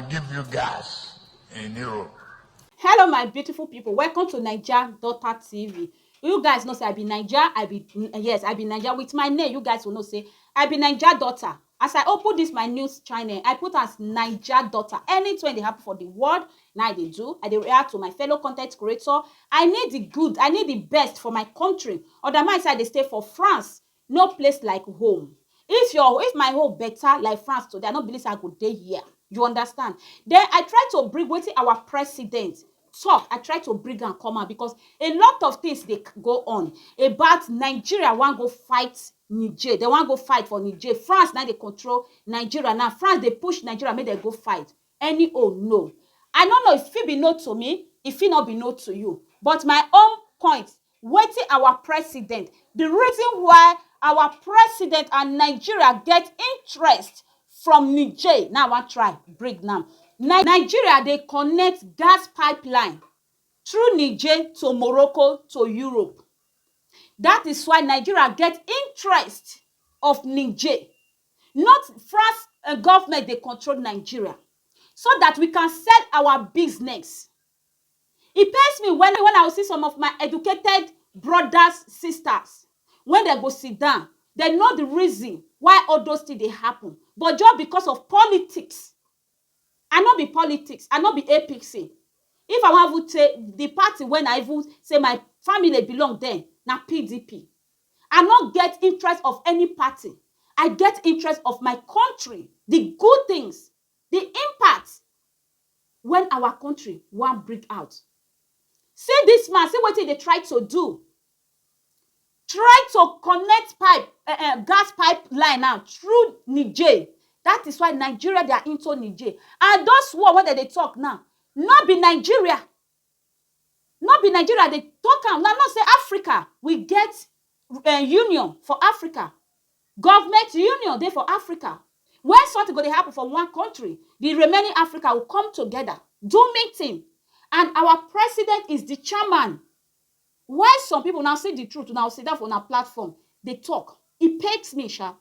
will give you gas in Europe. Hello, my beautiful people. Welcome to Naija Daughter TV. You guys know say I be Naija. I be Naija. With my name, you guys will know say I be Naija Daughter. As I open this my news channel, I put as Naija Daughter. Anything they happen for the world, now they do. I dey react to my fellow content creator. I need the good. I need the best for my country. Otherwise, I dey stay for France. No place like home. If my home better like France today, I no believe say I go dey here. You understand? Then I try to bring wetin our president talk. I try to bring am come out because a lot of things dey go on about Nigeria wan go fight Niger. They wan go fight for Niger. France now dey control Nigeria. Now France dey push Nigeria make dem go fight. No. I no know if it be no to me, if it not be no to you. But my own point, wetin our president, the reason why our president and Nigeria get interest from Niger. Now I wan try break now. Nigeria dey connect gas pipeline through Niger to Morocco to Europe. That is why Nigeria get interest of Niger. Not France government dey control Nigeria. So that we can sell our business. It pains me when I will see some of my educated brothers, sisters, when they go sit down, they know the reason why all those things they happen. But just because of politics, I not be politics, I not be APC. If I want to take the party when I even say my family belong there, na PDP. I not get interest of any party. I get interest of my country, the good things, the impact when our country want break out. See this man, see what they try to do. Try to connect gas pipeline now through Niger. That is why Nigeria, they are into Niger. And those who are when they talk now, not be Nigeria. Not be Nigeria, they talk now, not say Africa. We get union for Africa. Government union there for Africa. When something going to happen for one country, the remaining Africa will come together, do meeting. And our president is the chairman. Why some people now say the truth, now sit down on our platform, they talk. It pays me, sha.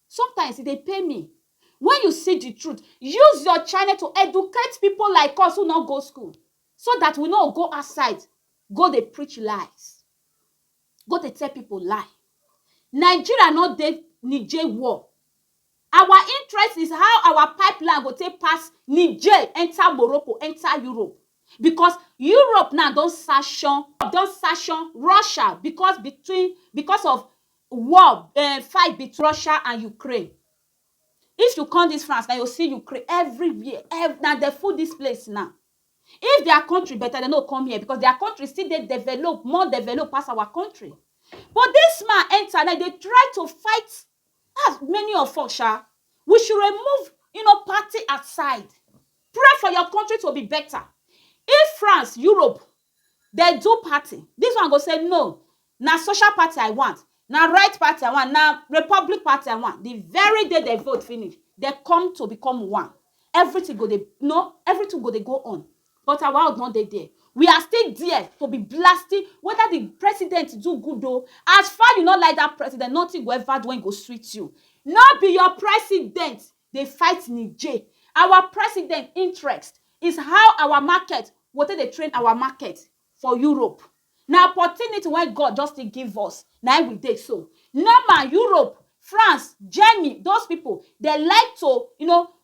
Sometimes they pay me. When you see the truth, use your channel to educate people like us who not go school. So that we not go outside, go they preach lies. Go they tell people lie. Nigeria not the Niger war. Our interest is how our pipeline go take pass Niger, enter Morocco, enter Europe. Because Europe now don't sanction Russia because of war, fight between Russia and Ukraine. If you come this France, now you see Ukraine everywhere. Now they full this place now. If their country better, they don't come here because their country still they develop, more developed past our country. But this man enter, now they try to fight. As many of us, we should remove, party aside. Pray for your country to be better. If France, Europe, they do party, this one go say no. Now social party I want. Now right party I want. Now Republic party I want. The very day they vote finish, they come to become one. Everything go they go on. But our world not there. We are still there to be blasting whether the president do good though. As far you not like that president, nothing will ever do when go sweet you. Not be your president. They fight Niger. Our president interest is how our market, what they train our market for Europe. Now opportunity when God just to give us. Now we take so. Normal Europe, France, Germany, those people, they like to,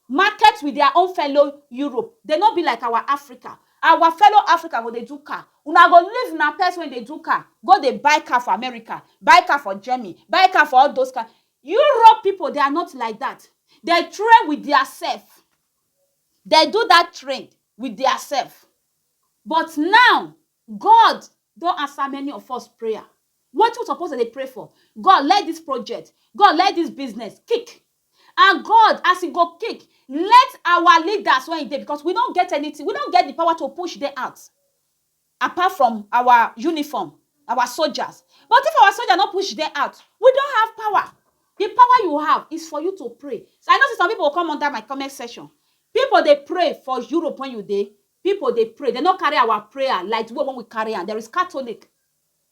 market with their own fellow Europe. They not be like our Africa. Our fellow Africa when they do car. Una go live in a place when they do car. Go they buy car for America, buy car for Germany, buy car for all those cars. Europe people, they are not like that. They train with their self. They do that trade with their self. But now, God don't answer many of us prayer. What you supposed to pray for? God, let this project, God, let this business kick. And God, as he go kick, let our leaders when they, because we don't get anything, we don't get the power to push them out. Apart from our uniform, our soldiers. But if our soldiers not push them out, we don't have power. The power you have is for you to pray. So I know some people will come under my comment section. People, they pray for Europe when you there. People, they pray. They don't carry our prayer like the way when we carry on. There is Catholic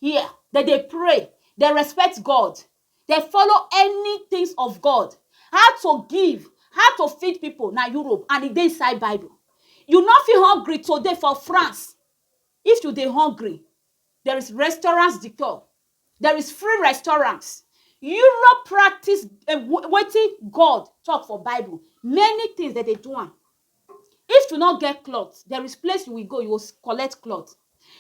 here. That they pray. They respect God. They follow any things of God. How to give, how to feed people na Europe, and e dey inside Bible. You no fit hungry today for France. If you dey hungry, there is restaurants decor, there is free restaurants. Europe practice wetin God talk for Bible. Many things that they do am. If you no get cloth, there is place you will go, you will collect cloth.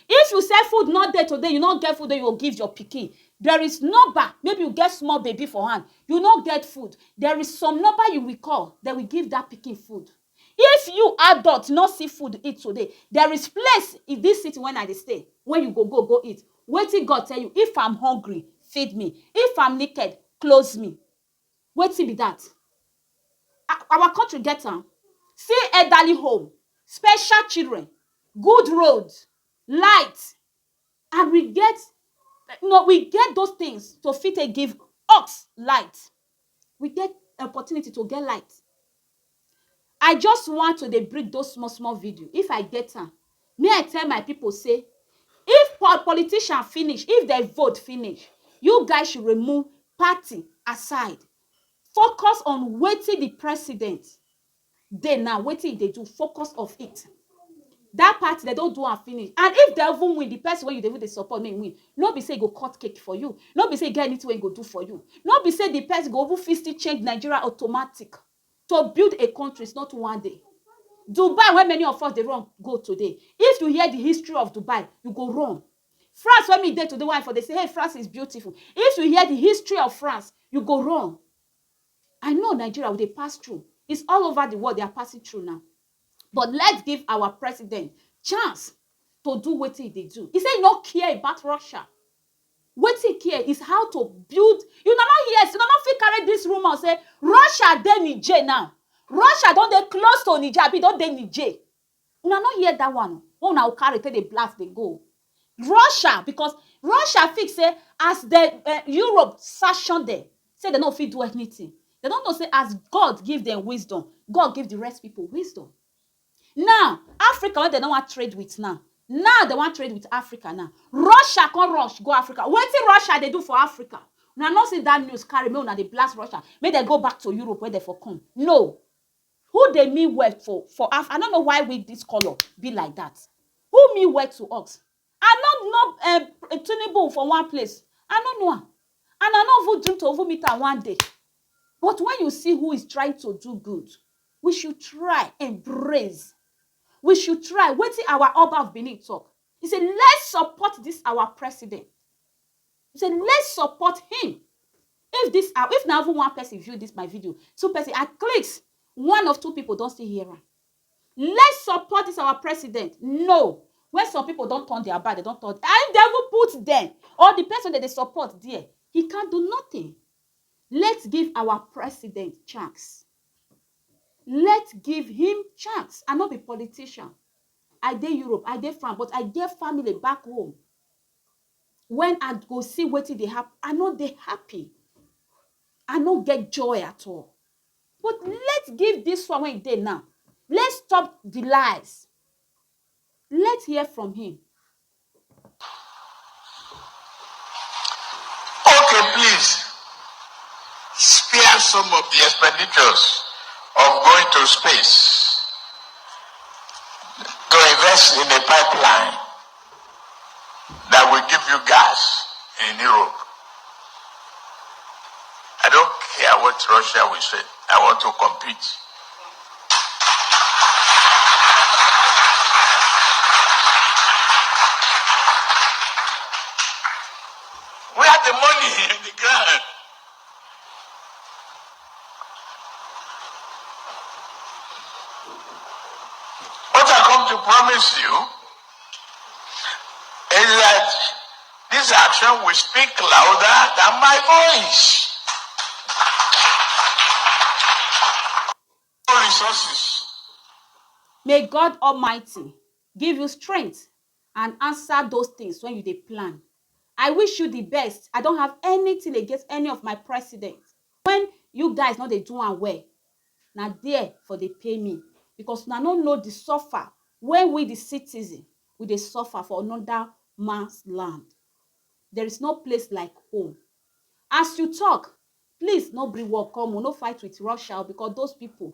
If you say food not there today, you no get food, then you will give your pikin. There is number, maybe you get small baby for hand, you no get food, there is some number you will call, they will give that pikin food. If you adult no see food eat today, there is place in this city when I dey stay, when you go eat. Wetin God tell you? If I'm hungry, feed me. If I'm naked, clothe me. Wetin be that? Our country get am. See elderly home, special children, good road, light, and we get those things to fit give us light. We get opportunity to get light. I just want to dey bring those small video. If I get am, may I tell my people say, if politician finish, if they vote finish, you guys should remove party aside. Focus on wetin the president dey now, wetin they do, focus of it. That party, they don't do and finish. And if they even win, the person when you dey support may win. No be say go cut cake for you. No be say get anything wey go do for you. No be say the person go even fit change Nigeria automatic. To build a country is not one day. Dubai, where many of us they run go today. If you hear the history of Dubai, you go run. France, when me dey today, why for they say, hey, France is beautiful. If you hear the history of France, you go run. I know Nigeria, they pass through. It's all over the world they are passing through now. But let's give our president chance to do what they do. He say no care about Russia. What he care is how to build. You know not yes, you know not fit carry this rumor say Russia dey Niger now. Russia don't dey close to Niger, but don't dey Niger. You know not hear that one. Oh, now carry take the blast they go. Russia, because Russia fix say as the Europe sanction them, say they no fit do anything. They don't know say as God give them wisdom, God give the rest people wisdom. Now, Africa, when they don't want trade with now. Now they want trade with Africa now. Russia can't rush, go Africa. Wetin Russia they do for Africa? Now, not see that news carry me, now they blast Russia. May they go back to Europe where they for come. No. Who they mean well for Africa? I don't know why we this color be like that. Who mean well to us? I don't know Tinubu for one place. I don't know. And I know who dream to over meet her one day. But when you see who is trying to do good, we should try, embrace. We should try. Wetin our Oba of Benin talk. He said, let's support this our president. He said, let's support him. If now even one person view this my video, two person at clicks, one of two people don't still hear her. Let's support this our president. No. When some people don't turn their back, they don't turn. And they will put them or the person that they support there. He can't do nothing. Let's give our president chance. Let's give him chance. I not be politician. I dey Europe, I dey France, but I get family back home. When I go see wetin dey happen, I know they happy. I no get joy at all. But let's give this one when dey now. Let's stop the lies. Let's hear from him. Okay, please spare some of the expenditures of going to space to invest in a pipeline that will give you gas in Europe. I don't care what Russia will say. I want to compete. We have the money in the ground. What I come to promise you is that this action will speak louder than my voice. Resources. May God Almighty give you strength and answer those things when you dey plan. I wish you the best. I don't have anything against any of my presidents. When you guys know they do am well, now there for they pay me. Because now no know the suffer. When we the citizen, we dey suffer for another man's land. There is no place like home. As you talk, Please no bring war come no fight with Russia because those people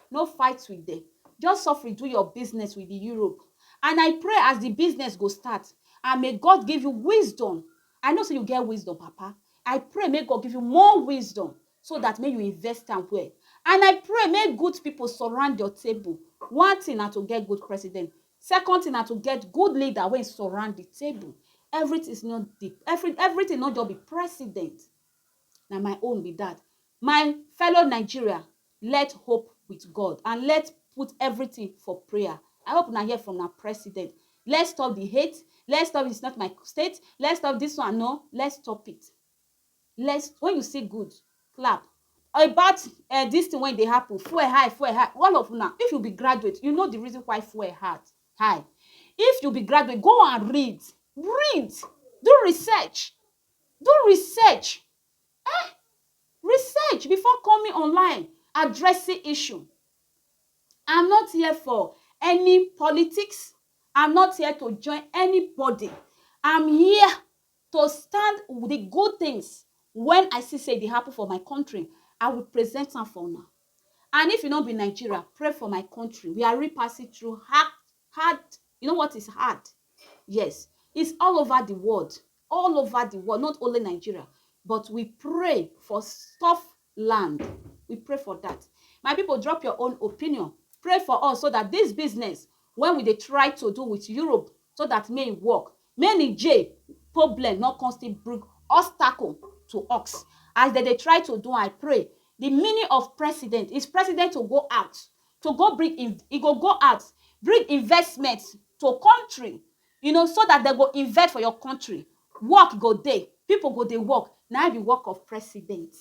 no fight with them. Just suffer do your business with the Europe. And I pray as the business go start, and may God give you wisdom. I know say you get wisdom, Papa. I pray may God give you more wisdom so that may you invest am well. And I pray may good people surround your table. One thing na to get good president. Second thing na to get good leader wey surround the table. Everything is not deep. Everything not just be president. Na my own be that. My fellow Nigeria, let hope with God and let's put everything for prayer. I hope na hear from our president. Let's stop the hate. Let's stop it's not my state. Let's stop this one. No, let's stop it. Let's when you see good, clap. About this thing when they happen, fuel high. All of now, if you be graduate, you know the reason why fuel high. If you be graduate, go and read, do research, research before coming online addressing issue. I'm not here for any politics. I'm not here to join anybody. I'm here to stand with the good things. When I see say they happen for my country, I will present them for now. And if you don't be Nigeria, pray for my country. We are repassing through hard. You know what is hard? Yes, it's all over the world, not only Nigeria. But we pray for soft land. We pray for that. My people, drop your own opinion. Pray for us so that this business, when we dey try to do with Europe, so that may work. Many J problem not constantly bring obstacle to us. As they try to do, I pray. The meaning of president is president to go out, to go bring go out, bring investments to country, so that they go invest for your country. Work go there, people go dey work. Now the work of president.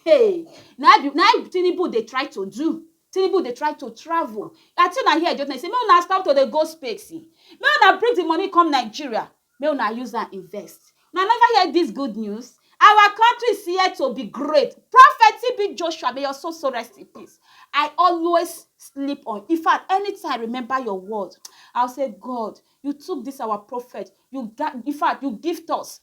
Hey, now Tinubu they try to do. Tinubu they try to travel. Until I hear just say, may una stop to the go space. May una bring the money come Nigeria. May una use and invest. Now never hear this good news. Our country is here to be great. Prophet TB Joshua, may your soul rest in peace. I always sleep on. In fact, anytime I remember your word, I'll say, God, you took this our prophet. You gift us.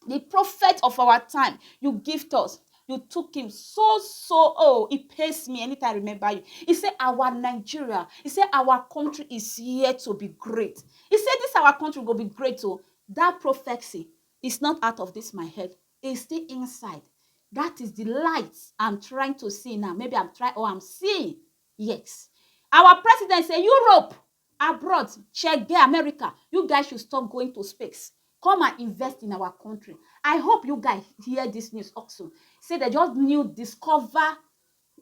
The prophet of our time, you gift us. You took him it pains me anytime I remember you. He said our Nigeria, he said our country is here to be great. He said this our country will be great too. That prophecy is not out of this my head. It's still inside. That is the light I'm trying to see now. Maybe I'm seeing. Yes. Our president said Europe, abroad, check there, America. You guys should stop going to space. Come and invest in our country. I hope you guys hear this news also. Say they just discover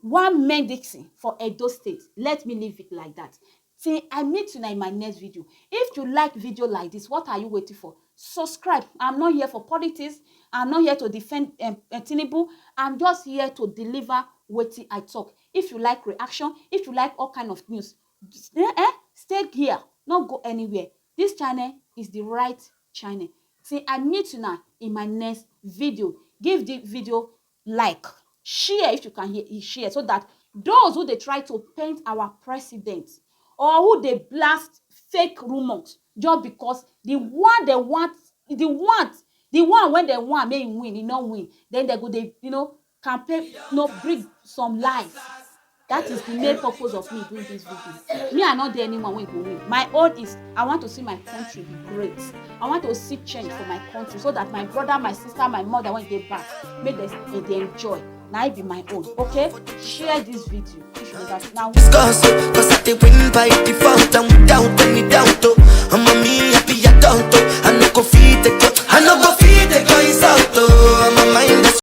one medicine for Edo State. Let me leave it like that. Till I meet you in my next video. If you like video like this, what are you waiting for? Subscribe. I'm not here for politics. I'm not here to defend Tinubu. I'm just here to deliver what I talk. If you like reaction, if you like all kind of news, stay here. Not go anywhere. This channel is the right channel. See, I meet you now in my next video. Give the video like, share if you can share, so that those who they try to paint our president or who they blast fake rumors just because the one when they want may win, he not win, then they go campaign, bring some lies. That is the main purpose of me doing this video. Me, I not there anyone when go win. My own is I want to see my country be great. I want to see change for my country so that my brother, my sister, my mother, when they back, make they enjoy. Now it be my own. Okay? Share this video. If you understand now. Discuss it, cause I did win by default and without any doubt. I'm a me happy adult. I no go feed the